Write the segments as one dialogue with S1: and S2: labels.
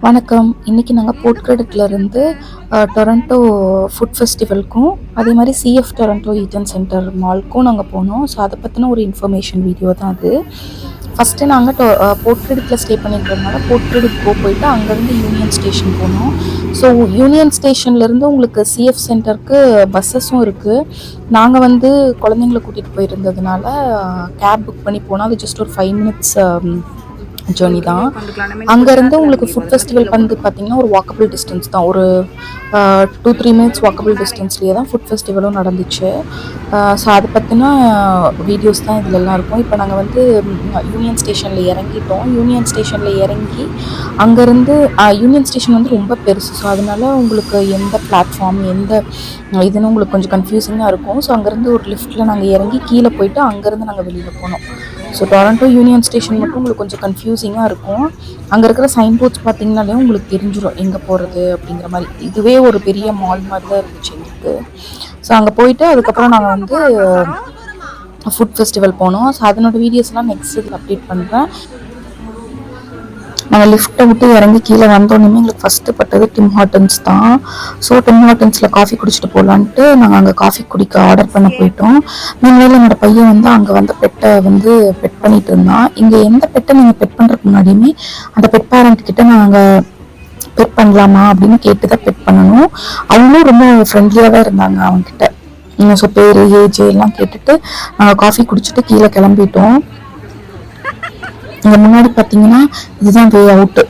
S1: வணக்கம். இன்னைக்கு நாங்க போர்ட் கிரெடிட்லேருந்து டொரண்டோ ஃபுட் ஃபெஸ்டிவலுக்கும் அதே மாதிரி சிஎஃப் டொரண்டோ ஈட்டன் சென்டர் மால்க்கும் நாங்கள் போனோம். ஸோ அதை பற்றின ஒரு இன்ஃபர்மேஷன் வீடியோ தான் அது. ஃபஸ்ட்டு நாங்கள் போர்ட் கிரெடிட்டில் ஸ்டே பண்ணியிருக்கிறதுனால போர்ட் கிரெடிட் போயிட்டு அங்கேருந்து யூனியன் ஸ்டேஷன் போனோம். ஸோ யூனியன் ஸ்டேஷன்லேருந்து உங்களுக்கு சிஎஃப் சென்டருக்கு பஸ்ஸஸும் இருக்குது. நாங்கள் குழந்தைங்கள கூட்டிகிட்டு போயிருந்ததுனால கேப் புக் பண்ணி போனால் அது ஜஸ்ட் ஒரு 5 மினிட்ஸ் ஜேர்னி தான். அங்கேருந்து உங்களுக்கு ஃபுட் ஃபெஸ்டிவல் பார்த்தீங்கன்னா ஒரு வாக்கபிள் டிஸ்டன்ஸ் தான், ஒரு 2-3 மினிட்ஸ் வாக்கபிள் டிஸ்டன்ஸ்லேயே தான் ஃபுட் ஃபெஸ்டிவலும் நடந்துச்சு. ஸோ அதை பற்றின வீடியோஸ் தான் இதிலெல்லாம் இருக்கும். இப்போ நாங்கள் யூனியன் ஸ்டேஷனில் இறங்கிட்டோம். யூனியன் ஸ்டேஷனில் இறங்கி அங்கேருந்து யூனியன் ஸ்டேஷன் ரொம்ப பெருசு. ஸோ அதனால உங்களுக்கு எந்த பிளாட்ஃபார்ம் எந்த இதுன்னு உங்களுக்கு கொஞ்சம் கன்ஃபியூசிங்காக இருக்கும். ஸோ அங்கேருந்து ஒரு லிஃப்ட்டில் நாங்கள் இறங்கி கீழே போயிட்டு அங்கேருந்து நாங்கள் வெளியில் போனோம். ஸோ டொரண்டோ யூனியன் ஸ்டேஷன் மட்டும் உங்களுக்கு கொஞ்சம் கன்ஃபியூசிங்காக இருக்கும். அங்கே இருக்கிற சைன் போர்ட்ஸ் பார்த்தீங்கன்னாலே உங்களுக்கு தெரிஞ்சிடும் எங்கே போகிறது அப்படிங்கிற மாதிரி. இதுவே ஒரு பெரிய மால் மாதிரி தான் இருந்துச்சு எங்களுக்கு. ஸோ அங்கே போயிட்டு அதுக்கப்புறம் நாங்கள் ஃபுட் ஃபெஸ்டிவல் போனோம். ஸோ அதனோட வீடியோஸ்லாம் நெக்ஸ்ட் இதில் அப்டேட் பண்ணுறேன். நாங்கள் லிஃப்ட்டை விட்டு இறங்கி கீழே வந்தோடனே எங்களுக்கு ஃபஸ்ட்டு பட்டது டிம் ஹார்ட்டன்ஸ் தான். ஸோ டிம் ஹார்ட்டன்ஸில் காஃபி குடிச்சிட்டு போகலான்ட்டு நாங்கள் அங்கே காஃபி குடிக்க ஆர்டர் பண்ண போயிட்டோம். மீன்வேல் என்னோடய பையன் அங்கே பெட்டை பெட் பண்ணிட்டு இருந்தான். இங்கே எந்த பெட்டை நீங்கள் பெட் பண்ணுறதுக்கு முன்னாடியுமே அந்த பெட் பேரண்ட் கிட்ட நாங்கள் பெட் பண்ணலாமா அப்படின்னு கேட்டு தான் பெட் பண்ணணும். அவங்களும் ரொம்ப ஃப்ரெண்ட்லியாக தான் இருந்தாங்க அவங்கக்கிட்ட. ஸோ பேர் ஏஜ் எல்லாம் கேட்டுட்டு நாங்கள் காஃபி குடிச்சிட்டு கீழே கிளம்பிட்டோம். இங்கே முன்னாடி பார்த்தீங்கன்னா இதுதான் வே அவுட்டு.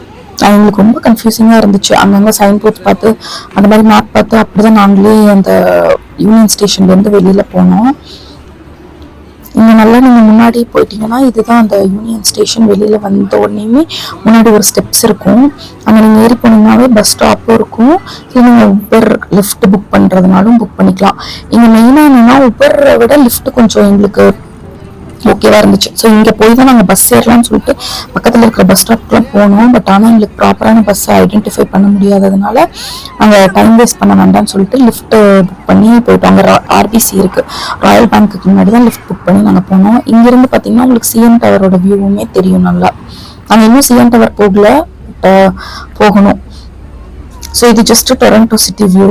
S1: எங்களுக்கு ரொம்ப கன்ஃபியூசிங்காக இருந்துச்சு. அங்கங்கே சைன் போர்ட்ஸ் பார்த்து அந்த மாதிரி மேப் பார்த்து அப்படி தான் நாங்களே அந்த யூனியன் ஸ்டேஷன்லேருந்து வெளியில் போனோம். இங்கே நல்லா நீங்கள் முன்னாடி போயிட்டீங்கன்னா இதுதான் அந்த யூனியன் ஸ்டேஷன். வெளியில் வந்த உடனேயுமே முன்னாடி ஒரு ஸ்டெப்ஸ் இருக்கும். அங்கே நீங்கள் ஏறி போனீங்கன்னாவே பஸ் ஸ்டாப்பும் இருக்கும். இல்லை நீங்கள் உபர் லிஃப்ட் புக் பண்ணுறதுனாலும் புக் பண்ணிக்கலாம். இங்கே மெயினாக என்னென்னா உபரை விட லிஃப்ட் கொஞ்சம் எங்களுக்கு ஓகேவா இருந்துச்சு. ஸோ இங்கே போய் தான் நாங்கள் பஸ் ஏறலாம்னு சொல்லிட்டு பக்கத்தில் இருக்கிற பஸ் ஸ்டாப்க்குலாம் போனோம். பட் ஆனால் எங்களுக்கு ப்ராப்பரான பஸ்ஸை ஐடென்டிஃபை பண்ண முடியாததுனால நாங்கள் டைம் வேஸ்ட் பண்ண வேண்டாம்னு சொல்லிட்டு லிஃப்ட் புக் பண்ணி போயிட்டோம். அங்கே ஆர்பிசி இருக்குது, ராயல் பேங்க்குக்கு முன்னாடி தான் லிஃப்ட் புக் பண்ணி நாங்கள் போனோம். இங்கேருந்து பார்த்தீங்கன்னா உங்களுக்கு சிஎன் டவரோட வியூவுமே தெரியும் நல்லா. நாங்கள் இன்னும் சிஎன் டவர் போகணும். ஸோ இது just Toronto city view.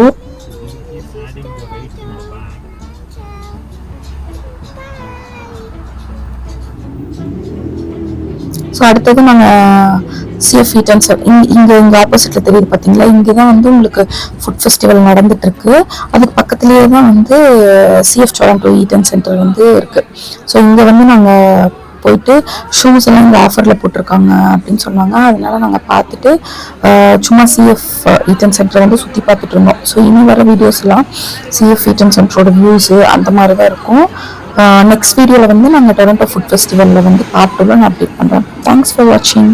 S1: So அடுத்தது நாங்கள் சிஎஃப் ஈட்டன் இங்கே ஆப்போசிட்டில் தெரியுது பார்த்தீங்களா, இங்கே தான் உங்களுக்கு ஃபுட் ஃபெஸ்டிவல் நடந்துகிட்ருக்கு. அதுக்கு பக்கத்துலேயே தான் சிஎஃப் டொரண்டோ ஈட்டன் சென்டர் இருக்குது. ஸோ இங்கே நாங்கள் போயிட்டு ஷூஸ் எல்லாம் இங்கே ஆஃபரில் போட்டிருக்காங்க அப்படின்னு சொன்னாங்க. அதனால நாங்கள் பார்த்துட்டு சும்மா சிஎஃப் ஈட்டன் சென்டரை சுற்றி பார்த்துட்டு இருந்தோம். ஸோ இனி வர வீடியோஸ்லாம் சிஎஃப் ஈட்டன் சென்டரோட வியூஸு அந்த மாதிரி தான் இருக்கும். நெக்ஸ்ட் வீடியோவில் நாங்கள் டொரண்டோ ஃபுட் ஃபெஸ்டிவலில் பார்ட் 2 நான் அப்டேட் பண்ணுறேன். தேங்க்ஸ் ஃபார் வாட்சிங்.